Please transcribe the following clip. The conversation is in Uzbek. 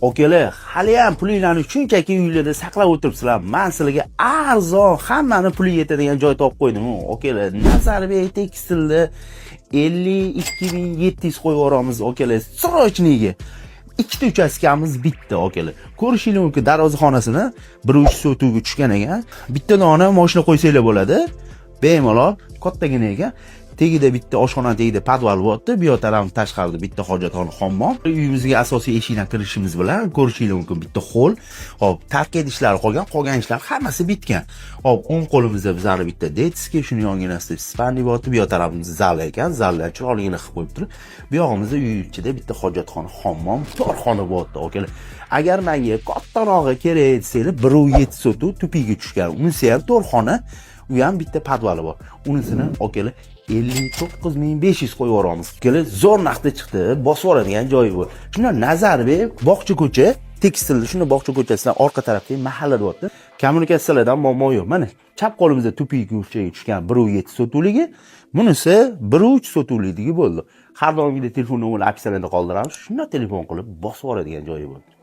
Okalar, hali ham pulinglarni shunchaki uylarda saqlab o'tiribsizlar. Men sizlarga arzon, hammani puli yetadigan joy topib qo'ydim. Okalar, Nazarbek tekstilda 52.700 qo'yib yuboramiz, okalar. Srochniga. Ikkita uchastkamiz bitta, okalar. Ko'rishingiz mumkin, darvozxonasini 1 sotuvga tushgan ekan. Bitta dona mashina qo'ysanglar bo'ladi. Bemalol, kattagina ekan. Tegida bitta oshxona, tegida podval bo'pti. Bu yoq tarafda tashqarida bitta hojatxona, hammom. Uyimizga asosiy eshikdan kirishimiz bilan ko'rishingiz mumkin bitta hol. Hop, tarkib ishlari qolgan ishlar hammasi bitgan. Hop, o'ng qo'limizda bizlar bitta detski, shuni yonginasida spandi bo'pti. Bu yoq tarafimizda zal ekan, zallar chiroyligini qilib qo'yib turib. Bu yog'imizda uy ichida bitta hojatxona, hammom, torxona bo'pti, okalar. Agar menga kattarog'i kerak desanglar, 1.7 sotuv tupiga tushgan. Unisi ham torxona, u ham bitta podvali bor. Unisini okalar 59.500 qo'yib yuboramiz. Kelar zo'r narxda chiqdi, bosib oladigan joyi bu. Shunda Nazarbek bog'cha ko'cha, tekstilda shunda bog'cha ko'chasidan orqa tarafdagi mahalla bo'pti. Kommunikatsiyalardan muammo yo'q. Mana chap qo'limizda tupik ko'chaga tushgan 1.7 sotuvligi, bunisi 1.3 sotuvligi bo'ldi. Har doimgidek telefon nomerini opsiyalarida qoldiramiz. Shunda telefon qilib bosib oladigan joyi bo'ldi.